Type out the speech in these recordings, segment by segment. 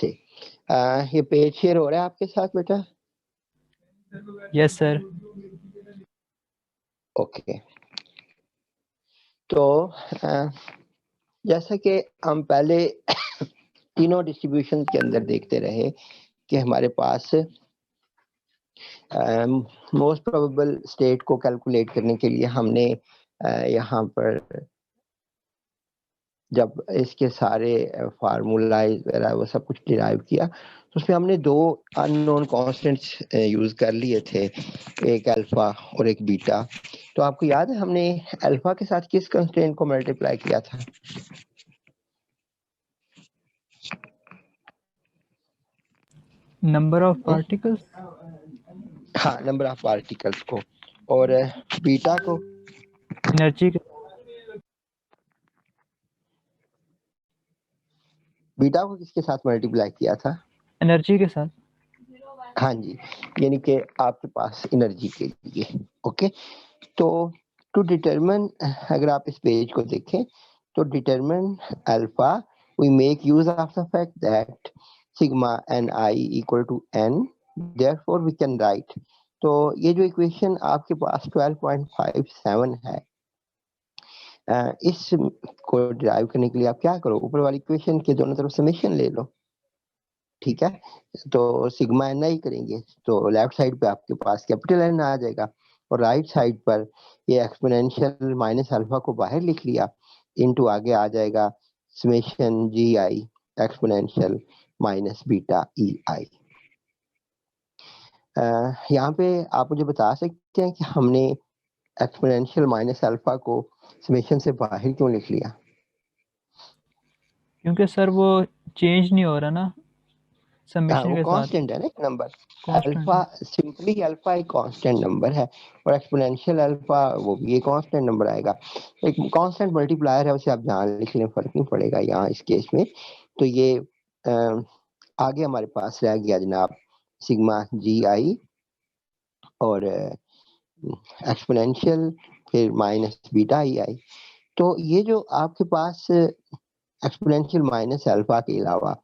से। ये page share हो रहा है आपके साथ बेटा? Yes sir. ओके, तो जैसा कि हम पहले तीनों डिस्ट्रीब्यूशन के अंदर देखते रहे कि हमारे पास मोस्ट प्रोबेबल स्टेट को कैलकुलेट करने के लिए हमने यहाँ पर जब इसके सारे फार्मूलाइज वगैरह वो सब कुछ डिराइव किया तो उसमें हमने दो अननोन कांस्टेंट्स यूज कर लिए थे, एक अल्फा और एक बीटा। तो आपको याद है हमने अल्फा के साथ किस कंस्ट्रेंट को मल्टीप्लाई किया था? Number of particles. हाँ, नंबर ऑफ पार्टिकल्स को। और बीटा को? एनर्जी के। बीटा को किसके साथ मल्टीप्लाई किया था? एनर्जी के साथ। हाँ जी, यानी कि आपके पास एनर्जी के लिए। ओके, तो टू डिटरमिन, अगर आप इस पेज को देखें तो determine alpha we make use of the fact that sigma N I equal to N, therefore we can write. तो ये जो इक्वेशन आपके पास 12.57 है, इस को डिराइव करने के लिए आप क्या करो, ऊपर वाली इक्वेशन के दोनों तरफ समेशन ले लो। ठीक है, तो सिग्मा एन आई करेंगे तो लेफ्ट साइड पे आपके पास कैपिटल एन आ जाएगा, और राइट साइड पर ये एक्सपोनेंशियल माइनस अल्फा को बाहर लिख लिया, इनटू आगे आ जाएगा summation G I exponential minus beta E आई। यहाँ पे आप मुझे बता सकते हैं कि हमने एक्सपोनेंशियल माइनस अल्फा को समेशन से बाहर क्यों लिख लिया? क्योंकि सर वो चेंज नहीं हो रहा ना हाँ, समेशन वो के साथ। कांस्टेंट है ना एक नंबर। कांस्टेंट अल्फा, है। सिंपली अल्फा एक कांस्टेंट नंबर है, और एक्सपोनेंशियल अल्फा वो भी एक कांस्टेंट नंबर आएगा। एक कांस्टेंट मल्टीप्लायर है, उसे आप जहाँ लिख लें फर्क नहीं पड़ेगा यहाँ इस केस में। तो ये आगे हमारे पास रह गया जनाब सिग्मा जी आई और एक्सपोनेंशियल फिर माइनस बीटा ई आई। तो ये जो आपके पास एक्सपोनेंशियल माइनस अल्फा के अलावा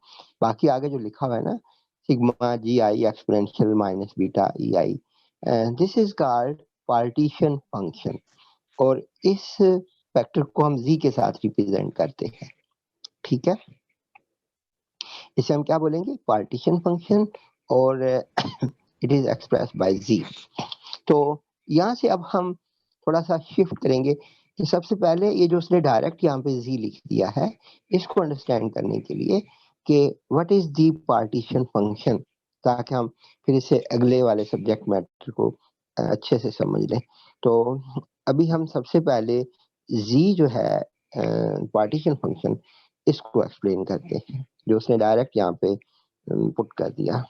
बाकी आगे जो लिखा हुआ है ना, sigma G I exponential minus beta E I, this is called partition function, और इस फैक्टर को हम जी के साथ रिप्रेजेंट करते हैं। ठीक है, इसे हम क्या बोलेंगे? पार्टीशन फंक्शन, और इट इज एक्सप्रेस बाय जी। तो यहाँ से अब हम थोड़ा सा शिफ्ट करेंगे कि सबसे पहले ये जो उसने डायरेक्ट यहाँ पे जी लिख दिया है, इसको अंडरस्टैंड करने के लिए कि what is the partition function, ताकि हम फिर इसे अगले वाले सब्जेक्ट मैटर को अच्छे से समझ लें। तो अभी हम सबसे पहले जी जो है पार्टीशन फंक्शन, इसको एक्सप्लेन करते हैं जो उसने डायरेक्ट यहाँ पे पुट कर दिया।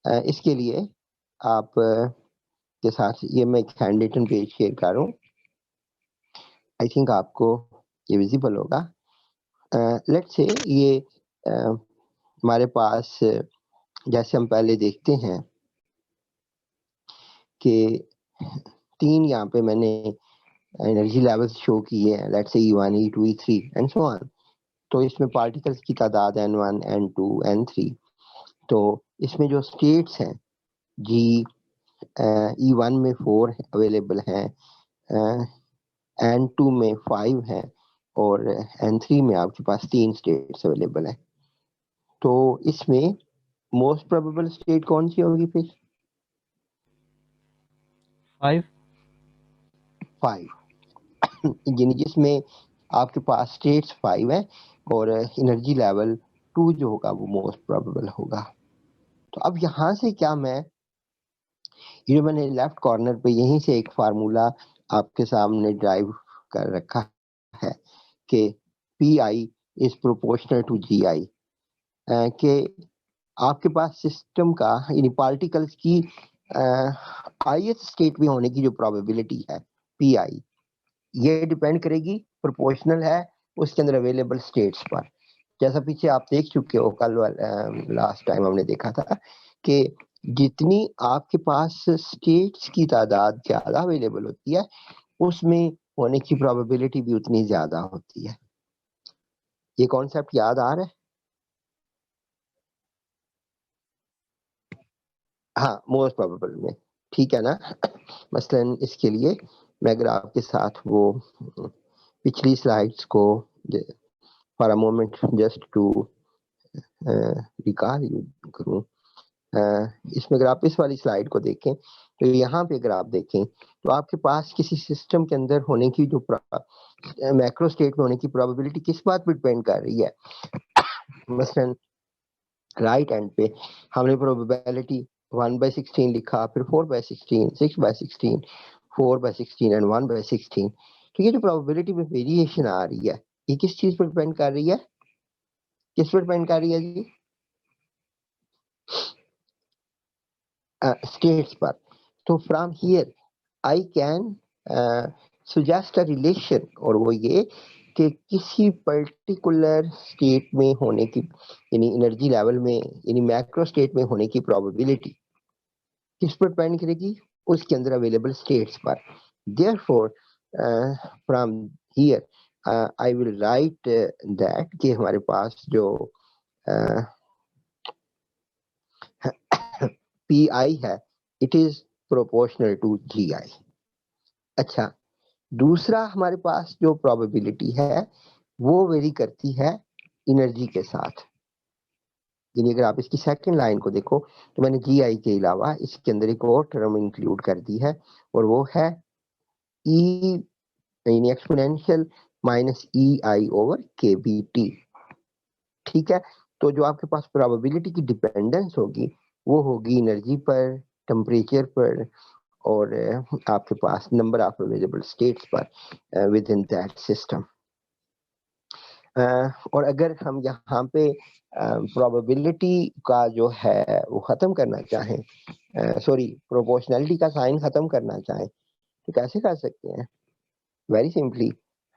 इसके लिए आप के साथ ये मैं एक हैंड रिटन पेज शेयर कर रहा हूँ, आई थिंक आपको ये विजिबल होगा। लेट्स से ये हमारे पास जैसे हम पहले देखते हैं कि तीन यहाँ पे मैंने एनर्जी लेवल्स शो किए हैं, let's say E1 E2 E3 and so on. तो इसमें पार्टिकल्स की तादाद N1 N2 N3। तो इसमें जो स्टेट्स हैं जी, E1 में 4 अवेलेबल हैं, N2 में 5 हैं, और N3 में आपके पास 3 स्टेट्स अवेलेबल हैं। तो इसमें मोस्ट प्रोबेबल स्टेट कौन सी होगी फिर? 5। 5, यानी जिसमें आपके पास स्टेट्स 5 है और एनर्जी लेवल 2 जो होगा वो मोस्ट प्रोबेबल होगा। तो अब यहाँ से क्या मैं, ये मैंने लेफ्ट कॉर्नर पे यहीं से एक फार्मूला आपके सामने ड्राइव कर रखा है कि P I is proportional to G I, कि आपके पास सिस्टम का यानी पार्टिकल्स की हाईएस्ट स्टेट में होने की जो प्रोबेबिलिटी है पी आई, ये डिपेंड करेगी, प्रोपोर्शनल है उसके अंदर अवेलेबल स्टेट्स पर। जैसा पीछे आप देख चुके हो, कल लास्ट टाइम हमने देखा था कि जितनी आपके पास स्टेट्स की तादाद ज्यादा अवेलेबल होती है, उसमें होने की प्रोबेबिलिटी भी उतनी ज्यादा होती है। ये कॉन्सेप्ट याद आ रहा है? हाँ मोस्ट प्रोबेबल में, ठीक है ना। मसलन इसके लिए मैं अगर आपके साथ वो पिछली स्लाइड्स को for a moment just to recall you करूं, इसमें अगर आप इस वाली स्लाइड को देखें तो यहाँ पे अगर आप देखें तो आपके पास किसी सिस्टम के अंदर होने की जो मैक्रो स्टेट में होने की प्रोबेबिलिटी किस बात पर डिपेंड कर रही है। मसलन राइट एंड पे हमने प्रोबेबिलिटी 1/16 लिखा, फिर 4/16, 6/16, 4/16 एंड 1/16। तो ये जो प्रोबेबिलिटी में वेरिएशन आ रही है ये किस चीज पर डिपेंड कर रही है, किस पर डिपेंड कर रही है जी? स्टेट्स पर। तो from here I can suggest a relation, और वो ये कि किसी पर्टिकुलर स्टेट में होने की यानी एनर्जी लेवल में यानी मैक्रो स्टेट में होने की प्रोबेबिलिटी किस पर डिपेंड करेगी, उसके अंदर अवेलेबल स्टेट्स पर। Therefore from here I will write that कि हमारे पास जो पी आई है it is proportional to G आई। अच्छा, दूसरा हमारे पास जो प्रोबेबिलिटी है वो वेरी करती है एनर्जी के साथ। यानी अगर आप इसकी सेकंड लाइन को देखो तो मैंने जी आई के अलावा इसके अंदर एक और टर्म इंक्लूड कर दी है और वो है ई यानी exponential minus E I over K B T. ठीक है, तो जो आपके पास प्रोबेबिलिटी की डिपेंडेंस होगी वो होगी एनर्जी पर, टेम्परेचर पर, और आपके पास नंबर ऑफ अवेलेबल स्टेट्स पर विद इन दैट सिस्टम। और अगर हम यहाँ पे प्रोबेबिलिटी का जो है वो खत्म करना चाहें, सॉरी प्रोपोर्शनैलिटी का साइन खत्म करना चाहें तो कैसे कर सकते हैं? वेरी सिंपली,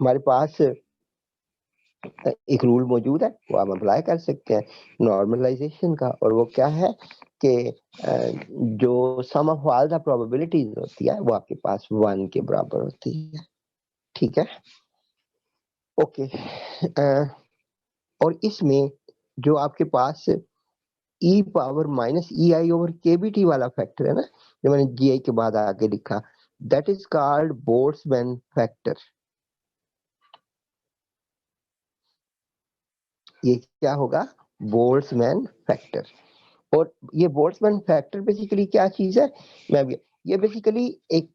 हमारे पास एक रूल मौजूद है वो हम अप्लाई कर सकते हैं नॉर्मलाइजेशन का, और वो क्या है कि जो सम ऑफ ऑल द प्रोबेबिलिटीज होती है वो आपके पास 1 के बराबर होती है। ठीक है, ओके। और इसमें जो आपके पास E power minus E I over K B T वाला फैक्टर है ना, जो मैंने जी आई के बाद आगे लिखा, that is called Boltzmann factor. ये क्या होगा? Boltzmann factor. और ये बोल्ट्जमैन फैक्टर बेसिकली क्या चीज है, मैं भी ये बेसिकली एक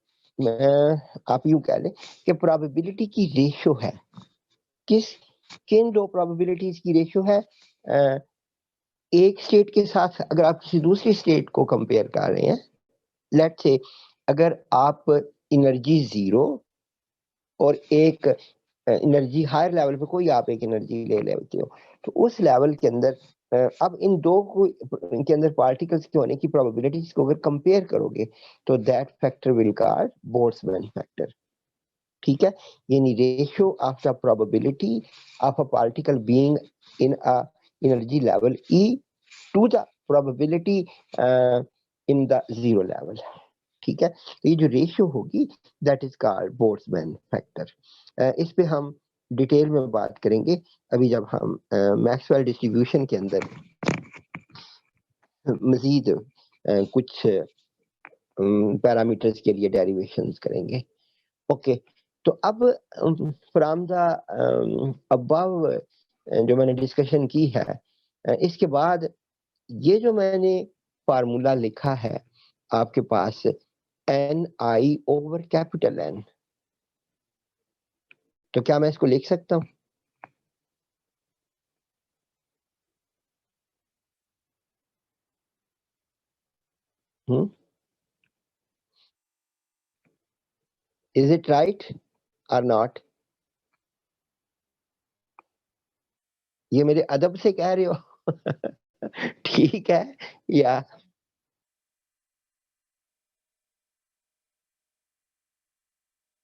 आप यूं कह लें कि प्रोबेबिलिटी की रेशियो है। किस किन दो प्रोबेबिलिटीज की रेशियो है? एक स्टेट के साथ अगर आप किसी दूसरी स्टेट को कंपेयर कर रहे हैं, लेट्स से अगर आप एनर्जी जीरो और एक एनर्जी हायर लेवल पे कोई आप एक एनर्जी ले लेते हो, तो उस लेवल के अंदर अब इन दो को इनके अंदर पार्टिकल्स के होने की प्रोबेबिलिटीज को अगर कंपेयर करोगे तो that factor will called Boltzmann factor. ठीक है, यानी ratio of the probability of a particle being in a energy level E to the probability in the zero level. ठीक है, तो ये जो रेशियो होगी that is called Boltzmann factor. इस पे हम डिटेल में बात करेंगे अभी जब हम मैक्सवेल डिस्ट्रीब्यूशन के अंदर मजीद कुछ पैरामीटर्स के लिए डेरिवेशंस करेंगे। ओके, तो अब फ्रॉम द अबव जो मैंने डिस्कशन की है, इसके बाद ये जो मैंने फार्मूला लिखा है आपके पास N I over capital N, तो क्या मैं इसको लिख सकता हूँ? इज इट राइट और नॉट? ये मेरे अदब से कह रहे हो? ठीक है, या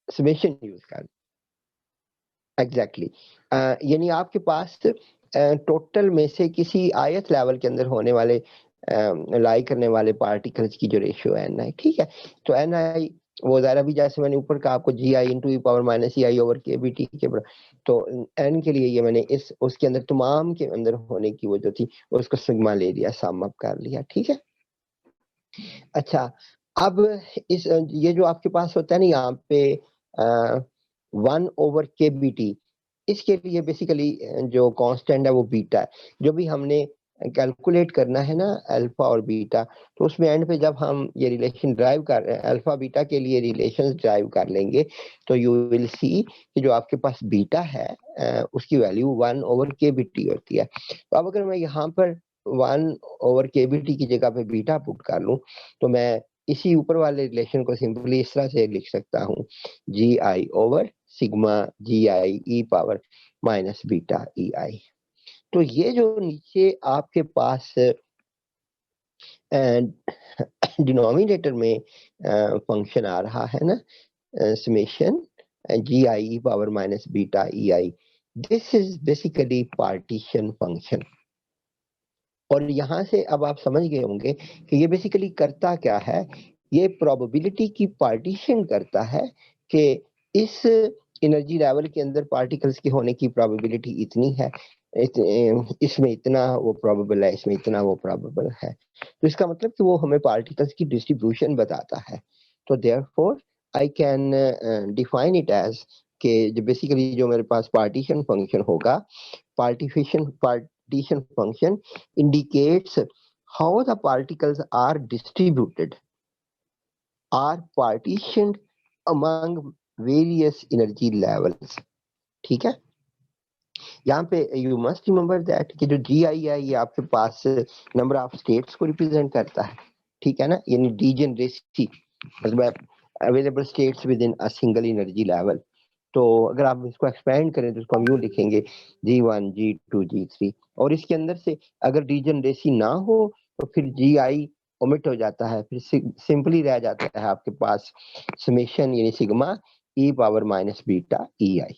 समेशन यूज कर? एग्जैक्टली, यानी आपके पास टोटल में से किसी आयत लेवल के अंदर होने वाले लाई करने वाले पार्टिकल्स की जो रेशियो है एन आई। ठीक है, तो एन आई वो ज़रा भी जैसे मैंने ऊपर कहा आपको G I into E power minus E I over K B T के बराबर, तो एन के लिए ये मैंने इस उसके अंदर तमाम के अंदर होने की वो जो थी उसको सिग्मा ले लिया, सम अप कर लिया। ठीक है, अच्छा, अब इस ये जो आपके पास होता है ना यहाँ पे 1/kBt, इसके लिए बेसिकली जो कांस्टेंट है वो बीटा है। जो भी हमने कैलकुलेट करना है ना अल्फा और बीटा, तो उसमें एंड पे जब हम ये रिलेशन ड्राइव कर रहे हैं, अल्फा बीटा के लिए रिलेशंस ड्राइव कर लेंगे, तो यू विल सी कि जो आपके पास बीटा है उसकी वैल्यू 1/kBt होती है। तो अब अगर मैं यहाँ पर 1/kBt की जगह पे बीटा पुट कर लूं, तो मैं इसी ऊपर वाले रिलेशन को सिंपली इस तरह से लिख सकता हूँ, G I over sigma G I E power minus beta E I. तो ये जो नीचे आपके पास डिनोमिनेटर में फंक्शन आ रहा है ना, summation G I E power minus beta E I, this is basically partition function. और यहां से अब आप समझ गए होंगे कि ये बेसिकली करता क्या है। ये प्रोबेबिलिटी की पार्टीशन करता है कि इस एनर्जी लेवल के अंदर पार्टिकल्स के होने की प्रोबेबिलिटी इतनी है, इसमें इतना वो प्रोबेबल है, इसमें इतना वो प्रोबेबल है। तो इसका मतलब कि वो हमें पार्टिकल्स की डिस्ट्रीब्यूशन बताता है। तो therefore I can define it as कि जो बेसिकली जो मेरे पास पार्टीशन फंक्शन होगा, partition function indicates how the particles are distributed, are partitioned among various energy levels। ठीक है, यहाँ पे यू मस्ट रिमेम्बर दैट कि जो जी आई है ये आपके पास नंबर ऑफ स्टेट्स को रिप्रेजेंट करता है। ठीक है ना, यानी डीजेनरेसी मतलब available states with in a single energy level. तो अगर आप इसको एक्सपेंड करें तो इसको हम यूं लिखेंगे G1 G2 G3, और इसके अंदर से अगर डीजनरेसी ना हो तो फिर जी आई ओमिट हो जाता है, फिर सिंपली रह जाता है आपके पास समेशन यानी sigma E power minus beta E I.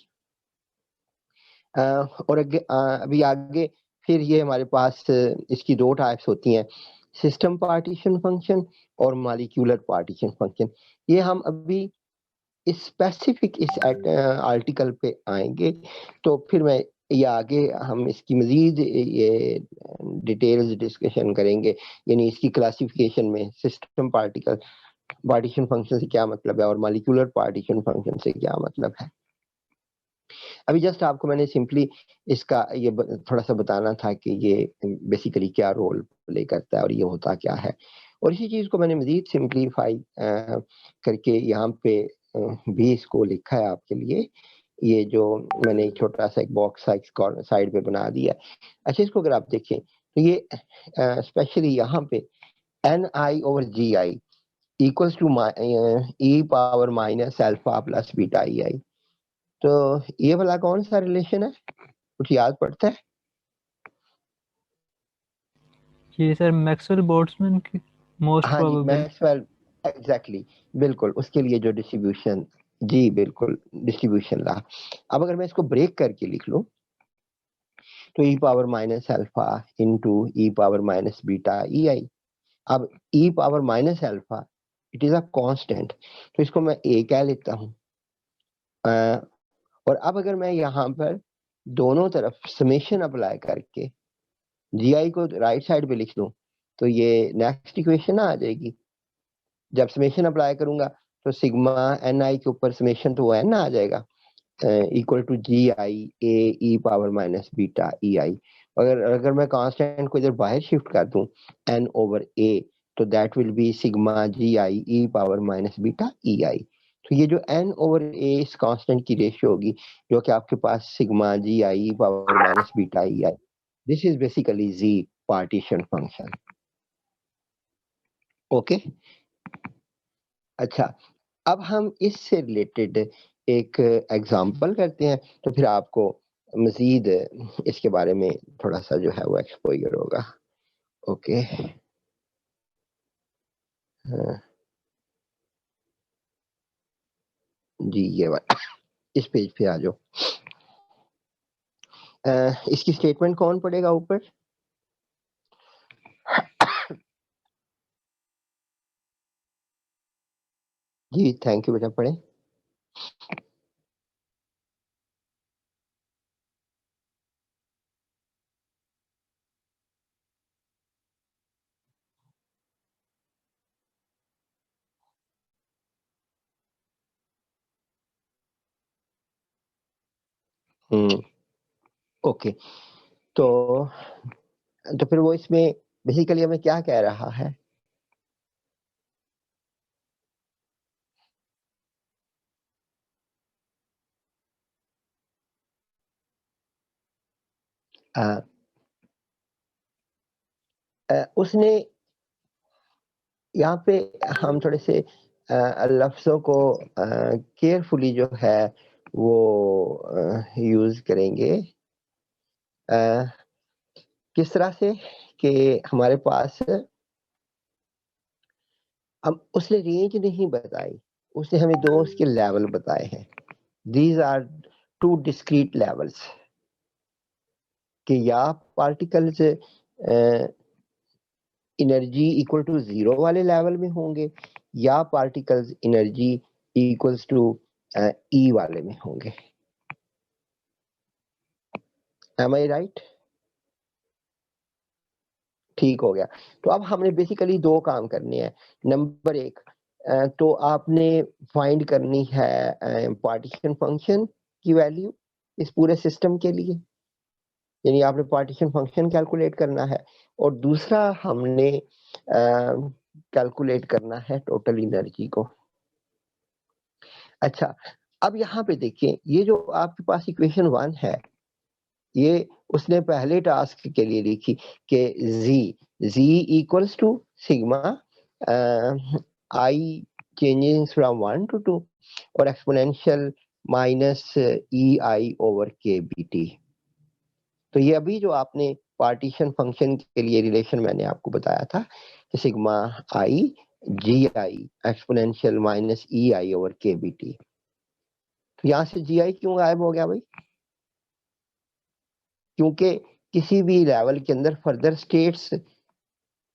और अभी आगे फिर ये हमारे पास इसकी दो टाइप्स होती हैं, सिस्टम पार्टीशन फंक्शन और मॉलिक्यूलर पार्टीशन फंक्शन। ये हम अभी स्पेसिफिक इस आर्टिकल पे आएंगे, तो फिर मैं ये आगे हम इसकी मजीद ये डिटेल्स डिस्कशन करेंगे, यानी इसकी क्लासिफिकेशन में सिस्टम पार्टिकल पार्टीशन फंक्शन से क्या मतलब है और मॉलिक्यूलर पार्टीशन फंक्शन से क्या मतलब है। अभी जस्ट आपको मैंने सिंपली इसका ये थोड़ा सा बताना था कि ये बेसिकली क्या रोल प्ले करता है और ये होता क्या है। और इसी चीज को मैंने मजीद सिंपलीफाई करके यहाँ पे भी इसको लिखा है आपके लिए। ये जो मैंने एक छोटा सा एक बॉक्स साइड पे बना दिया। अच्छा, इसको अगर आप देखें तो ये स्पेशली यहाँ पे N I over G I equals to E power minus alpha plus beta E I. तो ये वाला कौन सा रिलेशन है, कुछ याद पड़ता है? ये सर मैक्सवेल बोल्ट्जमैन की मोस्ट हाँ जी, प्रोबेबल। मैक्सवेल, एग्जैक्टली, बिल्कुल उसके लिए जो डिस्ट्रीब्यूशन, जी बिल्कुल डिस्ट्रीब्यूशन रहा। अब अगर मैं इसको ब्रेक करके लिख लूं तो E power minus alpha into E power minus beta E I. अब E power minus alpha it is a constant, तो इसको मैं ए कह लेता हूँ। और अब अगर मैं यहाँ पर दोनों तरफ समेशन अप्लाई करके जी आई को राइट साइड पे लिख दूं, तो ये नेक्स्ट इक्वेशन आ जाएगी। जब समेशन अप्लाई करूंगा तो सिग्मा एन आई के ऊपर समेशन तो वो एन आ जाएगा, equal to G I A E power minus beta E I. अगर अगर मैं कांस्टेंट को इधर बाहर शिफ्ट कर दूं एन ओवर ए, तो that will be sigma G I E power minus beta E I. तो ये जो एन ओवर ए इस कांस्टेंट की रेशियो होगी, जो कि आपके पास sigma G I E power minus beta E I, this is basically G partition function. Okay, अच्छा, अब हम इससे रिलेटेड एक एग्जांपल करते हैं, तो फिर आपको मजीद इसके बारे में थोड़ा सा जो है वो एक्सपोजर होगा। ओके, हाँ, जी ये वाला इस पेज पे आ जाओ। इसकी स्टेटमेंट कौन पढ़ेगा ऊपर? जी थैंक यू बेटा, पढ़े। ओके, तो फिर वो इसमें बेसिकली हमें क्या कह रहा है? उसने यहाँ पे हम थोड़े से लफ्जों को केयरफुली जो है वो यूज करेंगे। किस तरह से कि हमारे पास अब उसने रेंज नहीं बताई, उसने हमें दो उसके लेवल बताए हैं। These are two discrete levels, कि या पार्टिकल्स एनर्जी इक्वल टू 0 वाले लेवल में होंगे, या पार्टिकल्स एनर्जी इक्वल्स टू ई वाले में होंगे। एम आई राइट? ठीक हो गया। तो अब हमने बेसिकली दो काम करने हैं। नंबर एक, तो आपने फाइंड करनी है पार्टीशन फंक्शन की वैल्यू इस पूरे सिस्टम के लिए, यानी आपने पार्टीशन फंक्शन कैलकुलेट करना है, और दूसरा हमने कैलकुलेट करना है टोटल एनर्जी को। अच्छा, अब यहाँ पे देखिए, ये जो आपके पास इक्वेशन 1 है, ये उसने पहले टास्क के लिए लिखी कि z equals to sigma I changing from 1 to 2 और exponential minus E I over K B T. तो ये अभी जो आपने पार्टीशन फंक्शन के लिए रिलेशन मैंने आपको बताया था कि sigma I G I exponential minus E I over K B T. तो यहाँ से जी आई क्यों गायब हो गया भाई? क्योंकि किसी भी लेवल के अंदर फर्दर स्टेट्स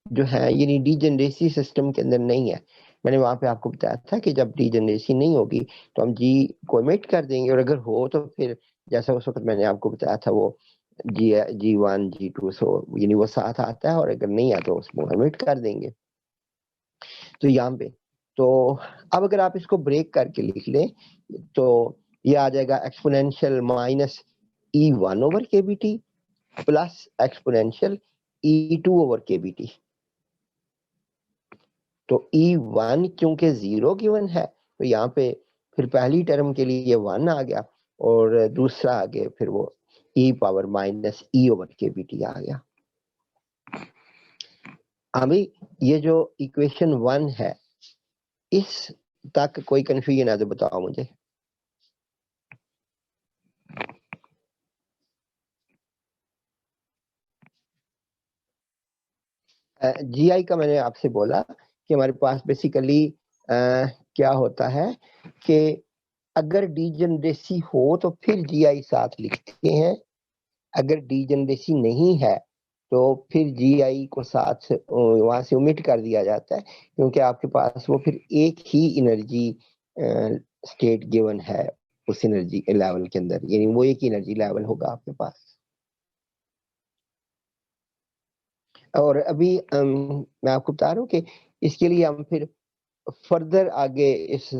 जो है यानी डीजनरेसी सिस्टम के अंदर नहीं है। मैंने वहां पे आपको बताया था कि जब डीजनरेसी नहीं होगी तो हम जी को एमिट कर देंगे, और अगर हो तो फिर जैसा उस वक्त मैंने आपको बताया था वो G1 G2 सो यानी वो साथ आता है, और अगर नहीं आता तो उसको एमिट कर देंगे। तो यहाँ पे तो अब अगर आप इसको ब्रेक करके लिख लें तो ये आ जाएगा exponential minus E1 over K B T plus exponential E2 over K B T. तो E1 क्योंकि 0 गिवन है तो यहाँ पे फिर पहली टर्म के लिए 1 आ गया, और दूसरा आगे फिर वो e पावर माइनस ई ओवर के बी टी आ गया। अभी ये जो इक्वेशन 1 है, इस तक कोई कंफ्यूजन है तो बताओ मुझे। जी आई का मैंने आपसे बोला कि हमारे पास बेसिकली क्या होता है कि अगर डीजनरेसी हो तो फिर जी आई साथ लिखते हैं, अगर डीजनरेसी नहीं है तो फिर जी आई को साथ वहां से ओमिट कर दिया जाता है, क्योंकि आपके पास वो फिर एक ही एनर्जी स्टेट गिवन है उस एनर्जी लेवल के अंदर, यानी वो एक एनर्जी लेवल होगा आपके पास। और अभी मैं आपको बता रहा हूँ कि इसके लिए हम फिर फर्दर आगे इस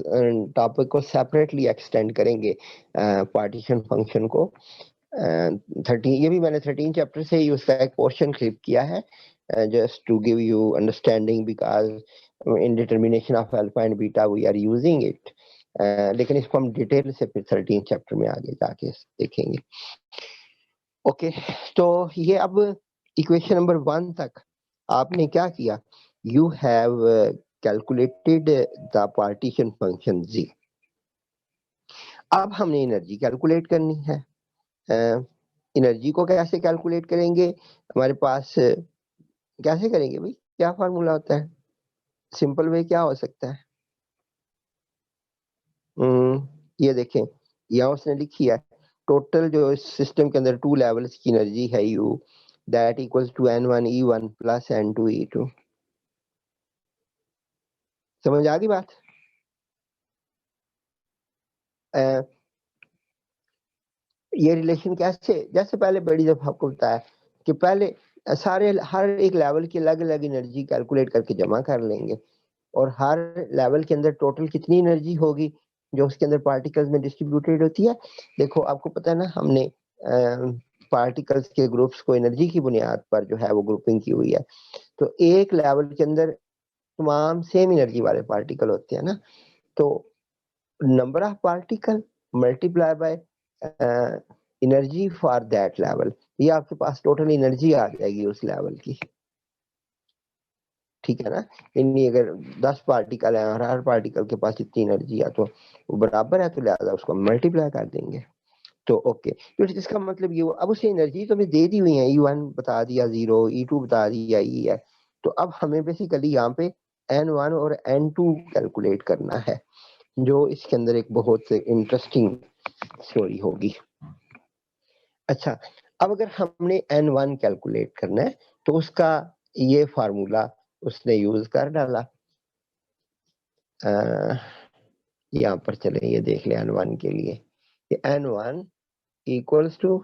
टॉपिक को सेपरेटली एक्सटेंड करेंगे पार्टीशन फंक्शन को। 13 ये भी मैंने 13 चैप्टर से ही उसका एक पोर्शन क्लिप किया है, just to give you understanding, because in determination of alpha and beta we are using it. लेकिन इसको हम डिटेल से फिर 13 चैप्टर में आगे जाके देखेंगे। ओके, तो ये अब इक्वेशन नंबर 1 तक आपने क्या किया? You have calculated the partition function z। अब हमने एनर्जी कैलकुलेट करनी है। एनर्जी को कैसे कैलकुलेट करेंगे? हमारे पास कैसे करेंगे भाई? क्या फार्मूला होता है? सिंपल वे क्या हो सकता है? ये देखें, यहाँ उसने लिखी है टोटल जो इस सिस्टम के अंदर टू लेवल्स की एनर्जी है U that equals to n1 e1 plus n2 e2। समझ आ गई बात? ये रिलेशन कैसे, जैसे पहले बड़ी दफा आपको बताया कि पहले सारे हर एक लेवल की अलग अलग एनर्जी कैलकुलेट करके जमा कर लेंगे, और हर लेवल के अंदर टोटल कितनी एनर्जी होगी जो उसके अंदर पार्टिकल्स में डिस्ट्रीब्यूटेड होती है। देखो आपको पता है ना, हमने पार्टिकल्स के ग्रुप्स को एनर्जी की बुनियाद पर जो है वो ग्रुपिंग की हुई है। तो एक लेवल के अंदर तमाम सेम एनर्जी वाले पार्टिकल होते हैं ना, तो number of particle multiply by energy for that level, ये आपके पास टोटल एनर्जी आ जाएगी उस लेवल की। ठीक है ना, यानी अगर 10 पार्टिकल है और हर पार्टिकल के पास इतनी एनर्जी है तो वो बराबर है, तो लिहाजा उसको मल्टीप्लाई कर देंगे। तो ओके, तो इसका मतलब ये, अब उसे एनर्जी तो हमें दे दी हुई है, E1 बता दिया 0, E2 बता दिया E है। तो अब हमें बेसिकली यहाँ पे N1 और N2 कैलकुलेट करना है, जो इसके अंदर एक बहुत इंटरेस्टिंग स्टोरी होगी। अच्छा, अब अगर हमने N1 कैलकुलेट करना है तो उसका ये फार्मूला उसने यूज कर डाला। यहाँ पर चले ये देख ले N1 के लिए, ये N1 equals to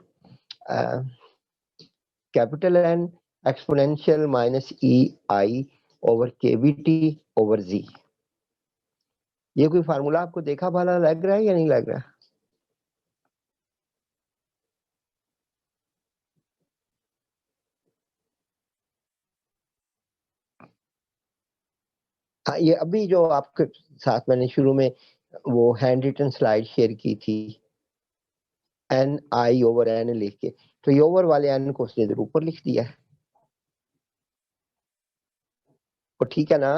capital N exponential minus EI over KBT over Z। ये कोई फार्मूला आपको देखा भाला लग रहा है या नहीं लग रहा? हाँ, ये अभी जो आपके साथ मैंने शुरू में वो हैंड रिटन स्लाइड शेयर की थी, NI ओवर N लिख के, तो ये ओवर वाले N को उसने इधर ऊपर लिख दिया है। तो ठीक है ना,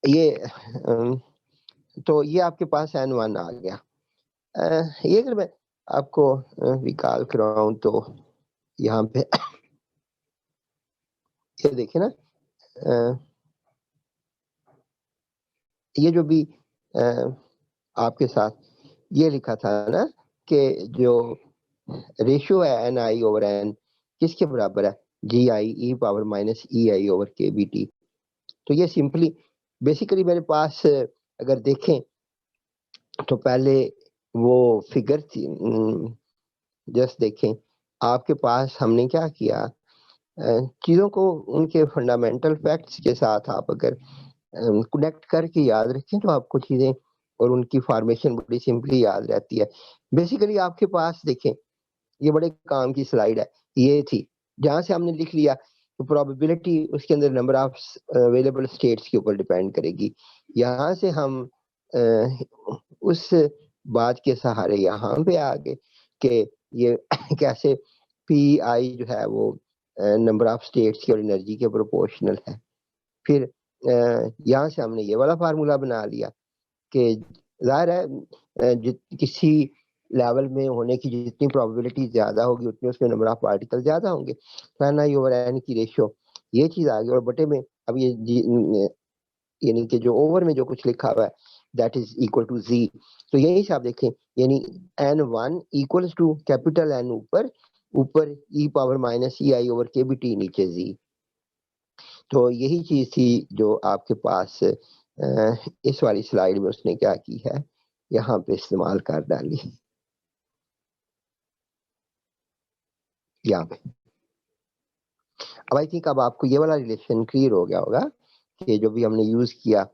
ये तो ये आपके पास N1 आ गया। ये अगर मैं आपको रिकॉल कराऊं तो यहाँ पे ये देखिए ना, ये जो भी आपके साथ ये लिखा था ना कि जो रेशियो है NI ओवर N किसके बराबर है, GI E power minus EI over KBT। तो ये सिंपली बेसिकली मेरे पास अगर देखें तो पहले वो फिगर थी, जस्ट देखें आपके पास हमने क्या किया, चीजों को उनके फंडामेंटल फैक्ट्स के साथ आप अगर कनेक्ट करके याद रखें तो आपको चीजें और उनकी फॉर्मेशन बड़ी सिंपली याद रहती है। बेसिकली आपके पास देखें, ये बड़े काम की स्लाइड है, ये थी जहां से हमने लिख लिया तो प्रोबेबिलिटी उसके अंदर नंबर ऑफ अवेलेबल स्टेट्स के ऊपर डिपेंड करेगी। यहाँ से हम उस बात के सहारे यहाँ पे आ गए कि ये कैसे PI जो है वो नंबर ऑफ स्टेट्स की और एनर्जी के प्रोपोर्शनल है। फिर यहाँ से हमने ये वाला फार्मूला बना लिया कि जाहिर है किसी लेवल में होने की जितनी प्रोबेबिलिटी ज्यादा होगी उतने उसमें नंबर ऑफ पार्टिकल ज्यादा होंगे, तो NI ओवर N की रेशियो ये चीज आ गई। और बटे में अब ये यानी कि जो ओवर में जो कुछ लिखा हुआ है that is equal to Z। तो यही से आप देखें, यानी N1 equals to capital N ऊपर, ऊपर E power minus EI over KBT नीचे Z। तो यही चीज थी जो आपके पास इस वाली स्लाइड में उसने क्या की है, यहाँ पे इस्तेमाल कर डाली यहाँ पे। अब आई थिंक अब आपको ये वाला रिलेशन क्लियर हो गया होगा कि जो भी हमने यूज किया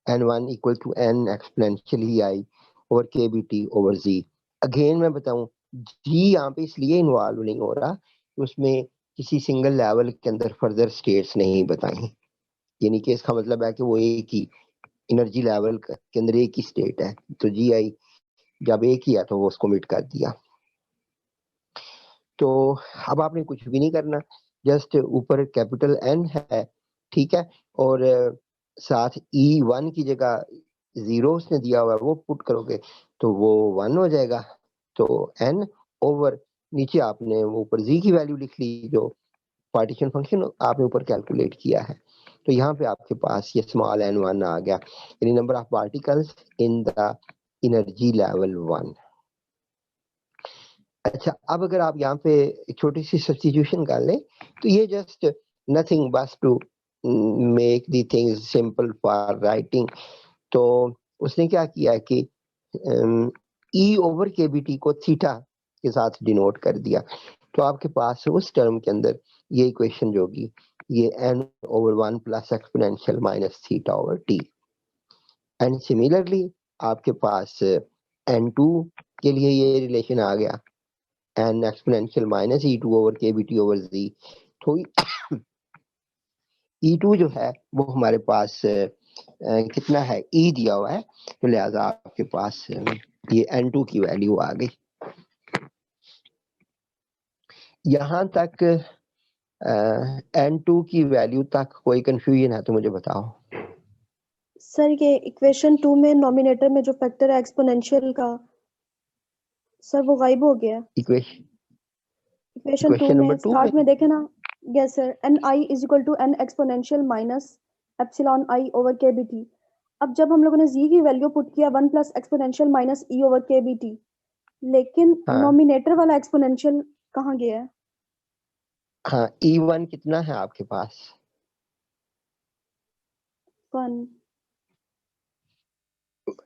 N1 equal to N exponential EI over KBT over Z। Again मैं बताऊं, G यहाँ पे इसलिए इन्वॉल्व नहीं हो रहा कि उसमें किसी सिंगल लेवल के अंदर फर्दर स्टेट्स नहीं बताई, यानी कि इसका मतलब है कि वो एक ही एनर्जी लेवल के अंदर एक ही स्टेट है, तो GI जब एक ही है तो वो उसको मिट कर दिया। तो अब आपने कुछ भी नहीं करना, जस्ट ऊपर कैपिटल N है, ठीक है, और साथ E1 की जगह 0 उसने दिया हुआ है, वो पुट करोगे तो वो 1 हो जाएगा। तो N ओवर नीचे आपने वो ऊपर Z की वैल्यू लिख ली जो पार्टीशन फंक्शन आपने ऊपर कैलकुलेट किया है। तो यहाँ पे आपके पास ये स्मॉल N1 आ गया, यानी number of particles in the energy level 1। अच्छा, अब अगर आप यहाँ पे एक छोटी सी सब्स्टिट्यूशन कर लें तो ये जस्ट नथिंग बस to make the things simple for writing. तो उसने क्या किया कि E ओवर KBT को थीटा के साथ डिनोट कर दिया। तो आपके पास उस टर्म के अंदर ये इक्वेशन जो होगी ये N over 1 plus exponential minus theta over T। And similarly आपके पास n2 के लिए ये रिलेशन आ गया, n exponential minus E2 over KBT over Z। तो E2 जो है वो हमारे पास कितना है, E दिया हुआ है, तो लिहाजा आपके पास ये n2 की वैल्यू आ गई। यहाँ तक n2 की वैल्यू तक कोई कंफ्यूजन है तो मुझे बताओ। सर ये इक्वेशन 2 में नॉमिनेटर में जो फैक्टर है एक्सपोनेंशियल का, सर वो गायब हो गया। इक्वेशन इक्वेशन 2 नंबर में 2 में स्टार्ट में देखे ना, yes sir, N I is equal to N exponential minus epsilon I over K B T. अब जब हम लोगों ने जी की वैल्यू पुट किया 1 प्लस एक्सपोनेंशियल माइनस ई ओवर के बी टी, लेकिन हाँ नॉमिनेटर वाला एक्सपोनेंशियल कहाँ गया है? हाँ, E1 कितना है आपके पास? 1।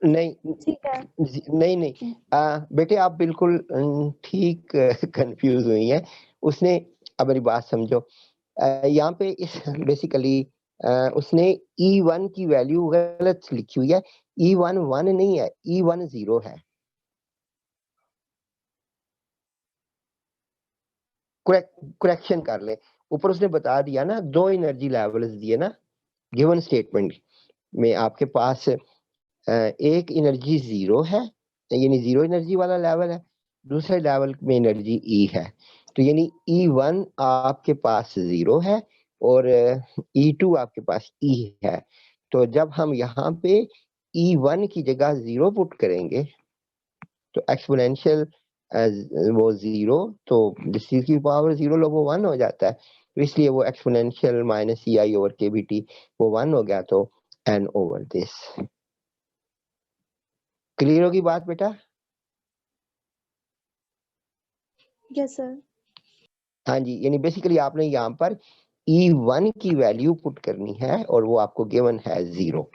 नहीं ठीक है। नहीं नहीं, बेटे आप बिल्कुल ठीक कंफ्यूज हुई हैं। उसने, अब मेरी बात समझो, यहाँ पे इस बेसिकली उसने E1 की वैल्यू गलत लिखी हुई है। E1 1 नहीं है, E1 0 है। करेक्शन कर ले, ऊपर उसने बता दिया ना, दो एनर्जी लेवल्स दिए ना गिवन स्टेटमेंट में। आपके पास एक एनर्जी 0 है, यानी 0 एनर्जी वाला लेवल है, दूसरे लेवल में एनर्जी E है। तो यानी E1 आपके पास 0 है और E2 आपके पास E है। तो जब हम यहाँ पे E1 की जगह 0 पुट करेंगे तो एक्सपोनेंशियल वो 0, तो जिस चीज की पावर 0 लो वो 1 हो जाता है। तो इसलिए वो exponential minus EI over KBT वो 1 हो गया, तो n ओवर दिस। क्लियर होगी बात बेटा? Yes sir. हाँ जी, यानी बेसिकली आपने यहाँ पर E1 की वैल्यू पुट करनी है और वो आपको गिवन है 0।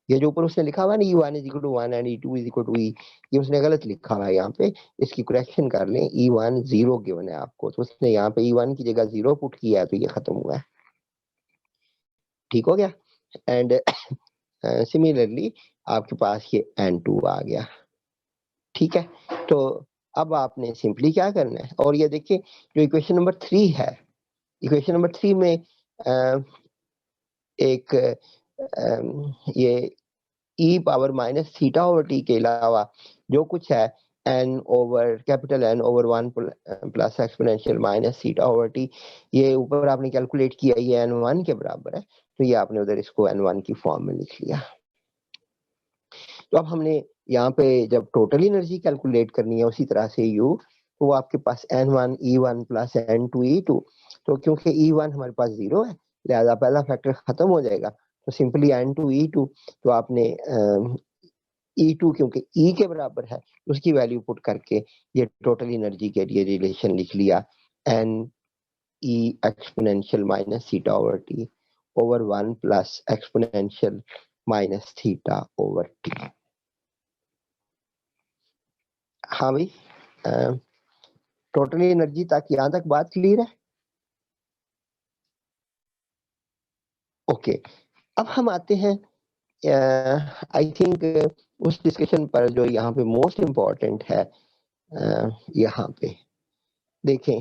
ये जो ऊपर उसने लिखा हुआ है ना, E1 is equal to 1 and E2 is equal to E, ये उसने गलत लिखा हुआ है यहाँ पे। इसकी करेक्शन कर लें, E1 0 गिवन है आपको, तो उसने यहाँ पे E1 की जगह 0 पुट किया है, तो ये खत्म हुआ है। ठीक हो गया? एंड सिमिलरली आपके पास ये n2 आ गया। ठीक है, तो अब आपने सिंपली क्या करना है, और ये देखिए जो इक्वेशन नंबर 3 है, इक्वेशन नंबर 3 में एक ये e power minus theta over T के अलावा जो कुछ है n over capital N over 1 plus exponential minus theta over T, ये ऊपर आपने कैलकुलेट किया, ये n1 के बराबर है, तो ये आपने उधर इसको n1 की फॉर्म में लिख लिया। तो अब हमने यहाँ पे जब टोटल एनर्जी कैलकुलेट करनी है उसी तरह से U, तो वो आपके पास n1 E1 plus n2 E2, तो क्योंकि E1 हमारे पास 0 है लिहाजा पहला फैक्टर खत्म हो जाएगा, तो सिंपली n2 E2, तो आपने E2 क्योंकि E के बराबर है उसकी वैल्यू पुट करके ये टोटल एनर्जी के लिए रिलेशन लिख लिया, n E exponential minus theta over T over 1 plus exponential minus theta over T. हाँ भाई, टोटल एनर्जी तक यहाँ तक बात क्लियर है? ओके, अब हम आते हैं आई थिंक उस डिस्कशन पर जो यहाँ पे मोस्ट इम्पोर्टेंट है। यहाँ पे देखें,